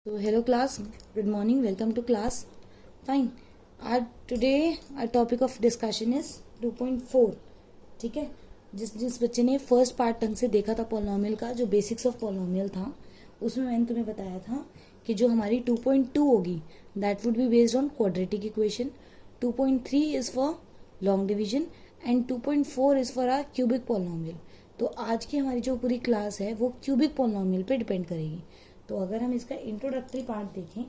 So hello class, good morning, welcome to class. Fine. Today our topic of discussion is 2.4. ठीक है, जिस बच्चे ने फर्स्ट पार्ट ढंग से देखा था पॉलिनोमियल का, जो बेसिक्स ऑफ पॉलिनोमियल था, उसमें मैंने तुम्हें बताया था कि जो हमारी 2.2 होगी that would be based on quadratic equation, 2.3 is for long division and 2.4 is for our cubic polynomial. तो आज की हमारी जो पूरी क्लास है वो क्यूबिक पॉलिनोमियल पे डिपेंड करेगी. तो अगर हम इसका इंट्रोडक्टरी पार्ट देखें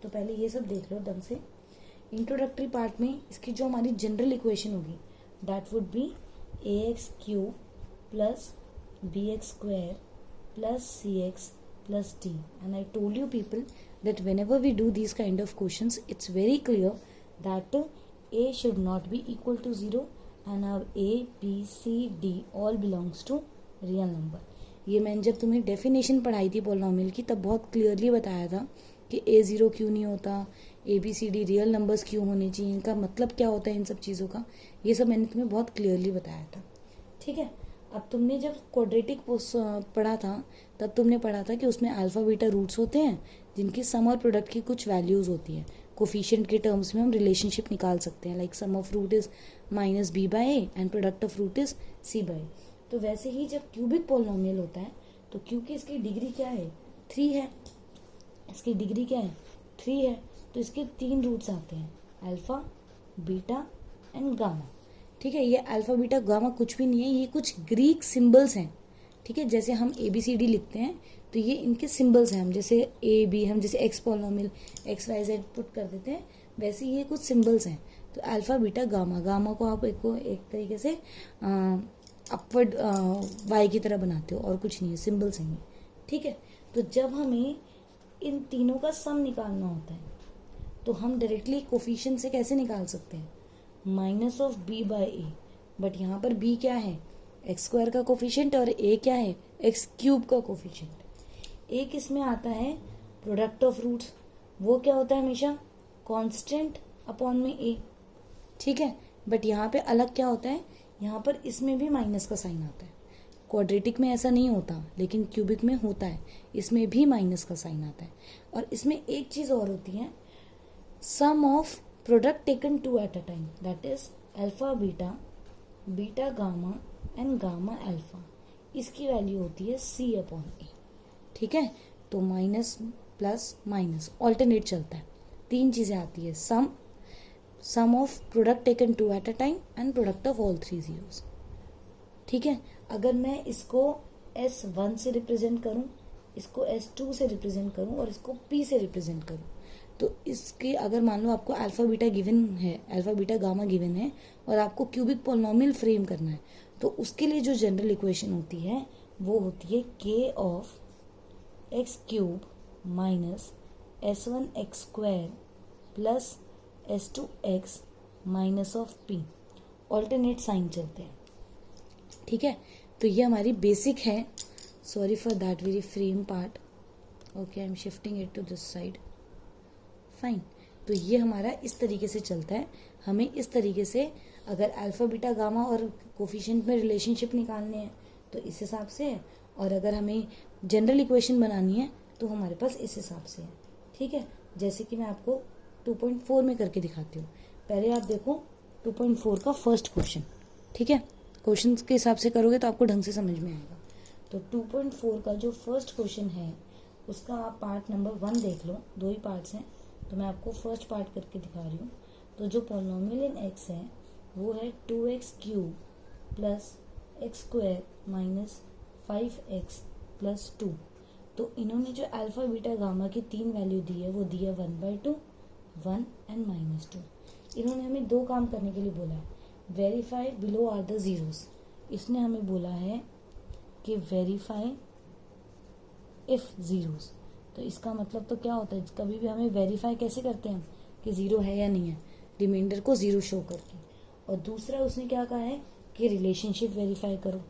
तो पहले ये सब देख लो ढंग से. इंट्रोडक्टरी पार्ट में इसकी जो हमारी जनरल इक्वेशन होगी that would B ax cube plus bx square plus cx plus d. And I told you people that whenever we do these kind of questions, it's very clear that a should not be equal to 0 and our a, b, c, d all belongs to real number. ये मैंने जब तुम्हें definition पढ़ाई थी polynomial की तब बहुत clearly बताया था कि a 0 क्यों नहीं होता, a b c d real numbers क्यों होने चाहिए, इनका मतलब क्या होता है इन सब चीज़ों का, ये सब मैंने तुम्हें बहुत क्लियरली बताया था. ठीक है, अब तुमने जब क्वाड्रेटिक पढ़ा था तब तुमने पढ़ा था कि उसमें अल्फा बीटा रूट्स होते हैं जिनकी सम और प्रोडक्ट की कुछ वैल्यूज़ होती हैं. कोफिशिएंट के टर्म्स में हम रिलेशनशिप निकाल सकते हैं, like sum of root is minus B by A and product of root is C by. तो वैसे ही जब क्यूबिक पॉलिनोमियल होता है तो क्योंकि इसकी डिग्री क्या है 3 है, इसकी डिग्री क्या है 3 है, तो इसके 3 रूट्स आते हैं अल्फा बीटा एंड गामा. ठीक है, ये अल्फा बीटा गामा कुछ भी नहीं है, ये कुछ ग्रीक सिंबल्स हैं. ठीक है, जैसे हम ए बी सी डी लिखते हैं तो ये इनके सिंबल्स हैं. हम जैसे ए बी हम जैसे X polynomial X Y Z put कर देते हैं, वैसे ये कुछ सिंबल्स हैं. तो अल्फा बीटा गामा, गामा को आप एक तरीके से अपवर्ड वाई की तरह बनाते हो और कुछ नहीं है, सिंबल्स हैं ये. ठीक है, तो जब हमें इन तीनों का सम निकालना होता है तो हम डायरेक्टली कोफिशिएंट से कैसे निकाल सकते हैं, minus of B by A. But यहाँ पर बी क्या है एक्स स्क्वायर का कोफिशिएंट और ए क्या है एक्स क्यूब का कोफिशिएंट. ए किस में आता है प्रोडक्ट ऑफ रूट्स, वो क्या होता है हमेशा कांस्टेंट अपॉन में ए. ठीक है, बट यहाँ पे अलग क्या होता है, यहाँ पर इसमें भी माइनस का साइन आता है. क्वाड्रेटिक में ऐसा नहीं होता लेकिन क्यूबिक में होता है, इसमें भी माइनस का साइन आता है. और इसमें एक चीज़ और होती है, sum of product taken 2 at a time, that is alpha beta, beta gamma and gamma alpha. इसकी वैल्यू होती है c अपॉन ए. ठीक है, तो माइनस प्लस माइनस ऑल्टरनेट चलता है. 3 चीज़ें आती है, sum of product taken 2 at a time and product of all 3 zeros. ठीक है, अगर मैं इसको S1 से रिप्रेजेंट करूं, इसको S2 से रिप्रेजेंट करूं और इसको P से रिप्रेजेंट करूं, तो इसके अगर मान लो आपको अल्फा बीटा गिवन है, अल्फा बीटा गामा गिवन है और आपको क्यूबिक पॉलिनोमियल फ्रेम करना है, तो उसके लिए जो जनरल इक्वेशन होती है वो होती है k of X cube minus S1 X square plus S2 X minus of P. Alternate sign चलते हैं. ठीक है, तो ये हमारी बेसिक है. Sorry for that very frame part. Okay, I am shifting it to this side. Fine, तो ये हमारा इस तरीके से चलता है. हमें इस तरीके से अगर अल्फा बीटा गामा और कोफिशिएंट में रिलेशनशिप निकालने हैं तो इस हिसाब से है, और अगर हमें जनरल इक्वेशन बनानी है तो हमारे पास इस हिसाब से है. ठीक है, जैसे कि मैं आपको 2.4 में करके दिखाती हूँ. पहले आप देखो 2.4 का फर्स्ट क्वेश्चन. ठीक है, क्वेश्चन के हिसाब से करोगे तो आपको ढंग से समझ में आएगा. तो 2.4 का जो फर्स्ट क्वेश्चन है उसका आप पार्ट नंबर 1 देख लो. 2 ही पार्ट्स हैं तो मैं आपको फर्स्ट पार्ट करके दिखा रही हूँ. तो जो पॉलिनोमियल इन एक्स है वो है 2x cube plus x square minus 5x plus 2. तो इन्होंने जो अल्फा बीटा गामा की 3 वैल्यू दी है वो दी है 1/2, 1 एंड -2. इन्होंने हमें 2 काम करने के लिए बोला है, verify below are the zeros. इसने हमें बोला है कि वेरीफाई इफ जीरोस. तो इसका मतलब तो क्या होता है, कभी भी हमें वेरीफाई कैसे करते हैं कि ज़ीरो है या नहीं है, रिमाइंडर को ज़ीरो शो करके. और दूसरा उसने क्या कहा है कि रिलेशनशिप वेरीफाई करो.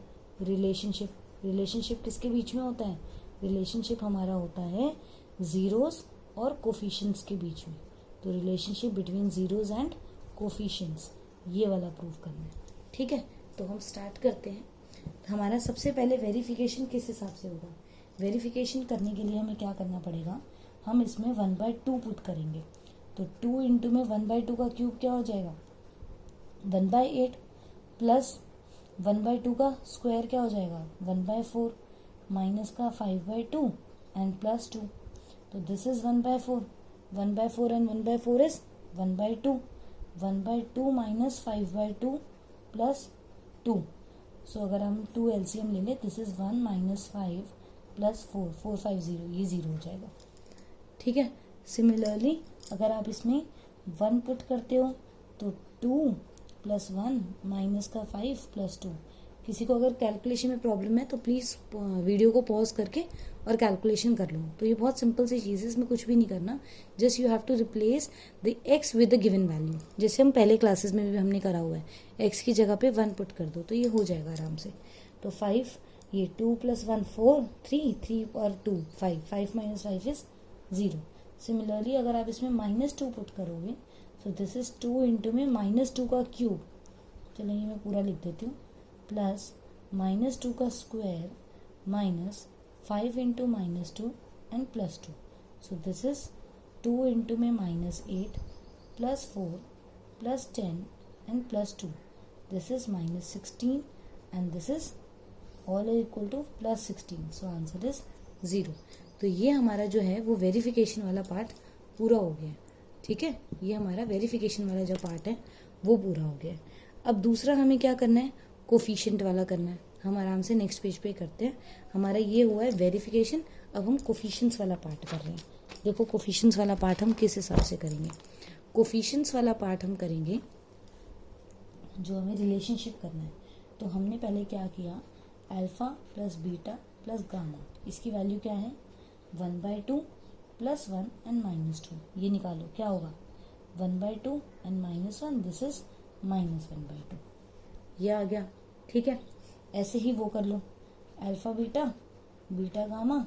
रिलेशनशिप किसके बीच में होता है, रिलेशनशिप हमारा होता है ज़ीरोस और कोफिशिएंट्स के बीच में. तो relationship between zeros and coefficients, ये वाला प्रूव करना है. ठीक है, तो हम स्टार्ट करते हैं. हमारा सबसे पहले वेरिफिकेशन किस हिसाब से होगा, वेरिफिकेशन करने के लिए हमें क्या करना पड़ेगा, हम इसमें 1/2 पुट करेंगे। तो 2 इंटू में 1/2 का क्यूब क्या हो जाएगा 1/8 प्लस 1/2 का स्क्वायर क्या हो जाएगा 1/4 माइनस का 5/2 एंड प्लस 2। तो this is 1/4 1/4 and 1/4 is 1/2 1/2 minus 5/2 plus 2। सो अगर हम 2 एलसीएम ले लें दिस इज 1 माइनस 5 प्लस 4 4 5 0 ये 0 हो जाएगा। ठीक है। सिमिलरली अगर आप इसमें 1 पुट करते हो तो 2 प्लस 1 माइनस का 5 प्लस 2। किसी को अगर कैलकुलेशन में प्रॉब्लम है तो प्लीज़ वीडियो को पॉज करके और कैलकुलेशन कर लो। तो ये बहुत सिंपल सी चीज़ है, इसमें कुछ भी नहीं करना। Just you have to replace the X with the given value, जैसे हम पहले क्लासेस में भी हमने करा हुआ है। एक्स की जगह पे 1 पुट कर दो तो ये हो जाएगा आराम से। तो 5 ये 2 प्लस 1 4 3 और 2 5 5 माइनस 5 इज 0। सिमिलरली अगर आप इसमें -2 पुट करोगे तो दिस इज 2 इंटू में -2 का क्यूब, चलिए मैं पूरा लिख देती हूँ, प्लस -2 का square minus 5 into -2 and plus 2। So this is 2 into में -8 plus 4 plus 10 and plus 2। This is -16 and this is all equal two plus 16। So answer is 0। तो ये हमारा जो है वो वेरिफिकेशन वाला पार्ट पूरा हो गया। ठीक है, ये हमारा वेरिफिकेशन वाला जो पार्ट है वो पूरा हो गया। अब दूसरा हमें क्या करना है, कोफिशिएंट वाला करना है। हम आराम से नेक्स्ट पेज पे करते हैं। हमारा ये हुआ है वेरिफिकेशन, अब हम कोफिशिएंट्स वाला पार्ट कर रहे हैं। देखो कोफिशिएंट्स वाला पार्ट हम किस हिसाब से करेंगे। कोफिशिएंट्स वाला पार्ट हम करेंगे जो हमें रिलेशनशिप करना है। तो हमने पहले क्या किया, alpha plus beta plus gamma, इसकी वैल्यू क्या है 1/2 प्लस 1 एंड -2। ये निकालो क्या होगा 1/2 एंड -1, दिस इज -1/2। ये आ गया। ठीक है, ऐसे ही वो कर लो, alpha beta beta gamma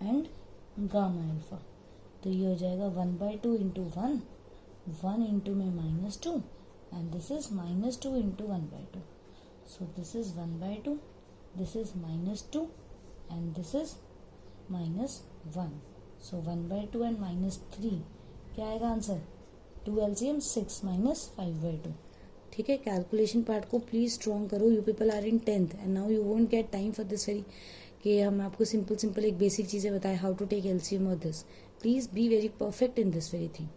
and gamma alpha. तो ये हो जाएगा 1/2 इंटू 1 1 इंटू में -2 and this is -2 into 1/2। So this is 1/2, this is -2 and this is -1। So 1/2 and -3 क्या आएगा आंसर 2 एलसीएम 6 माइनस 5/2। ठीक है, कैलकुलेशन पार्ट को प्लीज स्ट्रॉन्ग करो। You people are in 10th and now you won't get time for this very कि हम आपको simple एक बेसिक चीज़ें बताएं, हाउ टू टेक एलसीएम और this. Please be very perfect in this very thing.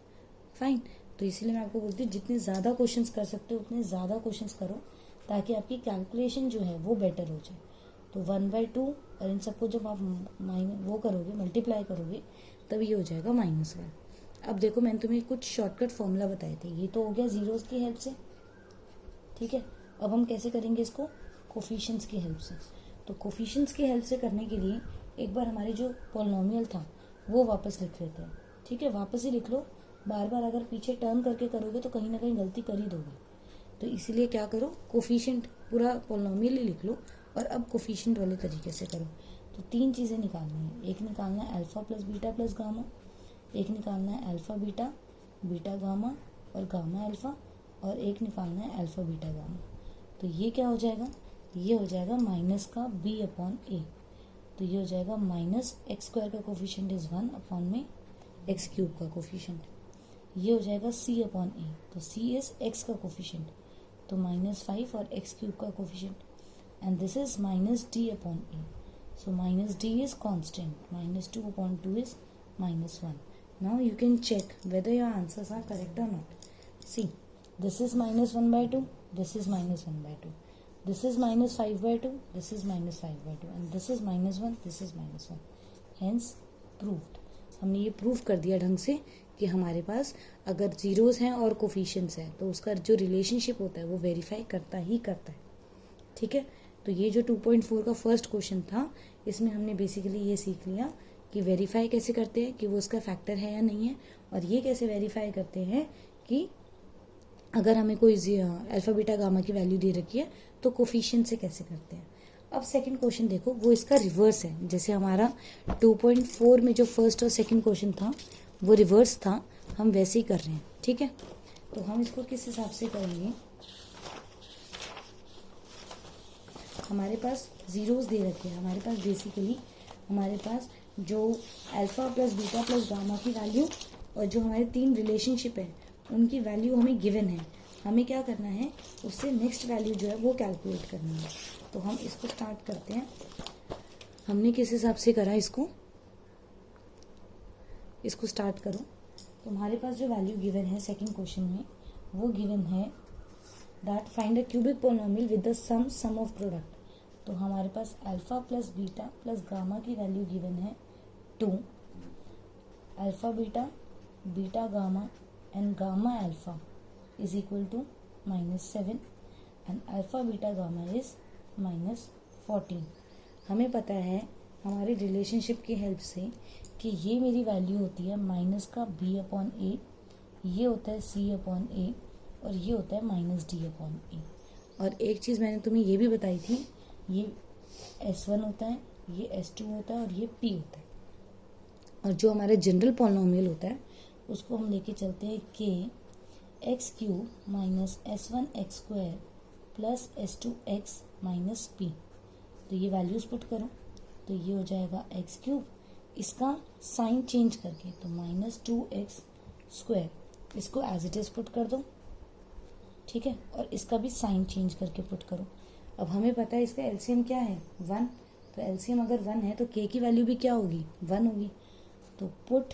Fine, तो इसीलिए मैं आपको बोलती हूँ जितने ज़्यादा क्वेश्चंस कर सकते हो उतने ज़्यादा क्वेश्चंस करो ताकि आपकी कैलकुलेशन जो है वो बेटर हो जाए। तो 1/2 और इन सबको जब आप वो करोगे मल्टीप्लाई करोगे तब ये हो जाएगा -1। अब देखो मैंने तुम्हें कुछ शॉर्टकट फॉर्मूला बताए थे, ये तो हो गया जीरोस की हेल्प से। ठीक है, अब हम कैसे करेंगे इसको, कोफिशिएंट्स की हेल्प से। तो कोफिशिएंट्स की हेल्प से करने के लिए एक बार हमारे जो पॉलिनोमियल था वो वापस लिख लेते हैं। ठीक है, वापस ही लिख लो, बार बार अगर पीछे टर्न करके करोगे तो कहीं ना कहीं गलती कर ही दोगे। तो इसीलिए क्या करो, कोफिशिएंट पूरा पॉलिनोमियल ही लिख लो और अब कोफिशिएंट वाले तरीके से करो। तो 3 चीज़ें निकालनी है, एक निकालना है alpha plus beta plus gamma, एक निकालना है अल्फा बीटा बीटा गामा और गामा अल्फा, और एक निकालना है अल्फा बीटा गामा। तो ये क्या हो जाएगा, ये हो जाएगा माइनस का b/a। तो ये हो जाएगा -x² का कोफिशिएंट इज 1 अपॉन में x³ का कोफिशिएंट। ये हो जाएगा c/a, तो c इज x का कोफिशिएंट, तो -5 और x³ का coefficient, and this is -d/a। So -d is constant, -2/2 is -1। Now you can check whether your answers are correct और not. See, this is -1/2, this is -1/2, this is -5/2, this is -5/2, and this is -1, this is -1। Hence proved। हमने ये prove कर दिया ढंग से कि हमारे पास अगर जीरोस हैं और कोफिशिएंट्स हैं तो उसका जो रिलेशनशिप होता है वो वेरीफाई करता ही करता है। ठीक है, तो ये जो 2.4 का फर्स्ट क्वेश्चन था इसमें हमने बेसिकली ये सीख लिया कि वेरीफाई कैसे करते हैं कि वो उसका फैक्टर है या नहीं है, और ये कैसे वेरीफाई करते हैं कि अगर हमें कोई अल्फा बीटा गामा की वैल्यू दे रखी है तो कोफिशिएंट से कैसे करते हैं। अब सेकंड क्वेश्चन देखो, वो इसका रिवर्स है। जैसे हमारा 2.4 में जो फर्स्ट और सेकंड क्वेश्चन था वो रिवर्स था, हम वैसे ही कर रहे हैं। ठीक है, तो हम इसको किस हिसाब से करेंगे, हमारे पास जीरोस दे रखे हैं, हमारे पास बेसिकली हमारे पास जो alpha plus beta plus gamma की वैल्यू और जो हमारे 3 रिलेशनशिप है उनकी वैल्यू हमें गिवन है। हमें क्या करना है, उससे नेक्स्ट वैल्यू जो है वो कैलकुलेट करनी है। तो हम इसको स्टार्ट करते हैं। हमने किस हिसाब से करा इसको स्टार्ट करो। तो हमारे पास जो वैल्यू गिवन है सेकंड क्वेश्चन में, वो गिवन है that find a cubic polynomial with the sum of product. तो हमारे पास alpha plus beta plus gamma की वैल्यू गिवन है 2, alpha beta beta gamma and gamma alpha is equal to -7 एंड अल्फा बीटा गामा इज -14। हमें पता है हमारी रिलेशनशिप की हेल्प से कि ये मेरी वैल्यू होती है माइनस का b/a, ये होता है c/a और ये होता है -d/a। और एक चीज़ मैंने तुम्हें ये भी बताई थी, ये s1 होता है, ये s2 होता है और ये p होता है। और जो हमारा जनरल पॉलिनोमियल होता है उसको हम लेके चलते हैं कि x³ minus s1x² plus s2x minus p। तो ये वैल्यूज पुट करो, तो ये हो जाएगा x³, इसका साइन चेंज करके तो -2x², इसको एज इट इज पुट कर दो, ठीक है, और इसका भी साइन चेंज करके पुट करो। अब हमें पता है इसका एलसीएम क्या है 1, तो एलसीएम अगर 1 है तो k की वैल्यू भी क्या होगी 1 होगी। तो put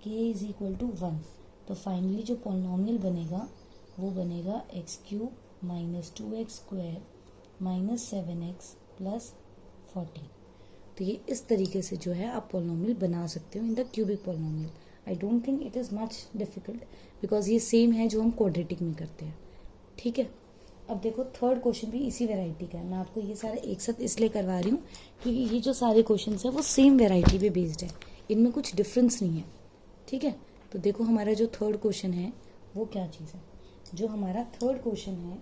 k is equal to 1। तो फाइनली जो पॉलिनोमियल बनेगा वो बनेगा x³ minus 2x² minus 7x plus 40। तो ये इस तरीके से जो है आप पॉलिनोमियल बना सकते हो in the cubic polynomial. I don't think it is much difficult because ये सेम है जो हम क्वाड्रेटिक में करते हैं, ठीक है। अब देखो थर्ड क्वेश्चन भी इसी वैरायटी का है। मैं आपको ये सारे एक साथ इसलिए करवा रही हूँ क्योंकि ये जो सारे क्वेश्चन है वो सेम वैरायटी पे बेस्ड है, इनमें कुछ डिफरेंस नहीं है, ठीक है। तो देखो हमारा जो थर्ड क्वेश्चन है वो क्या चीज़ है। जो हमारा थर्ड क्वेश्चन है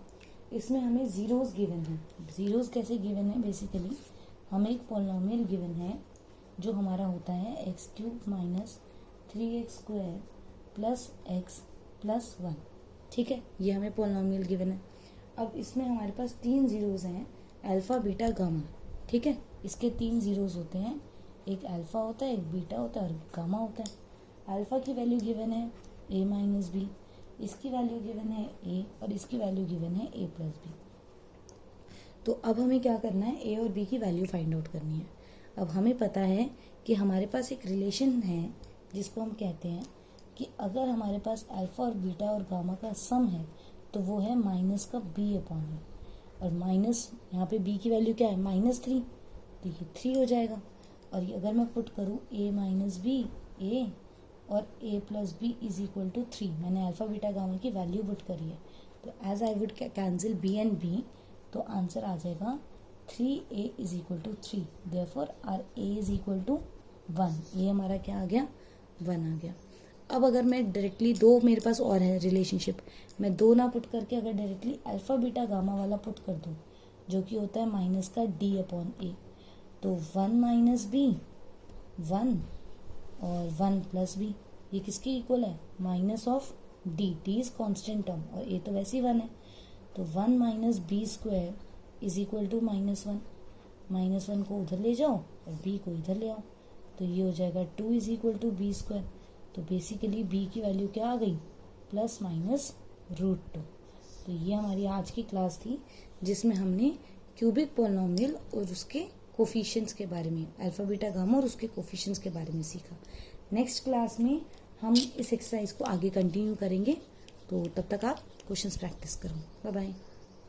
इसमें हमें जीरोस गिवन है। जीरोस कैसे गिवन है, बेसिकली हमें एक पॉलिनोमियल गिवन है जो हमारा होता है x³ minus 3x² plus x plus 1, ठीक है। ये हमें पॉलिनोमियल गिवन है। अब इसमें हमारे पास 3 जीरोस हैं, अल्फा बीटा गामा, ठीक है। इसके 3 जीरोस होते हैं, एक अल्फा होता है, एक बीटा होता है और गामा होता है। अल्फा की वैल्यू गिवन है a माइनस बी, इसकी वैल्यू गिवन है a और इसकी वैल्यू गिवन है a प्लस बी। तो अब हमें क्या करना है, a और b की वैल्यू फाइंड आउट करनी है। अब हमें पता है कि हमारे पास एक रिलेशन है जिसको हम कहते हैं कि अगर हमारे पास अल्फा और बीटा और गामा का सम है तो वो है माइनस का b/a, और माइनस यहाँ पे b की वैल्यू क्या है -3, तो ये 3 हो जाएगा। और ये अगर मैं पुट करूँ a माइनस बी a और a plus B is equal to 3, मैंने अल्फा बीटा गामा की वैल्यू पुट करी है। तो as I would cancel b and b, तो आंसर आ जाएगा 3a is equal to 3। Therefore our a is equal to 1। ये हमारा क्या आ गया 1 आ गया। अब अगर मैं डायरेक्टली दो, मेरे पास और है रिलेशनशिप, मैं 2 ना पुट करके अगर डायरेक्टली अल्फा बीटा गामा वाला पुट कर दूँ जो कि होता है माइनस का d/a, तो 1 माइनस बी 1 और 1 प्लस बी, ये किसके इक्वल है minus of D is constant term और ए तो वैसे ही 1 है। तो 1 minus b² is equal to -1, -1 को उधर ले जाओ और b को इधर ले आओ, तो ये हो जाएगा 2 इज इक्वल टू b²। तो बेसिकली b की वैल्यू क्या आ गई +-√2। तो ये हमारी आज की क्लास थी जिसमें हमने क्यूबिक पॉलिनोमियल और उसके कोफिशिएंट्स के बारे में, अल्फा बीटा गामा और उसके कोफिशिएंट्स के बारे में सीखा। नेक्स्ट क्लास में हम इस एक्सरसाइज को आगे कंटिन्यू करेंगे, तो तब तक आप क्वेश्चंस प्रैक्टिस करो। Bye bye.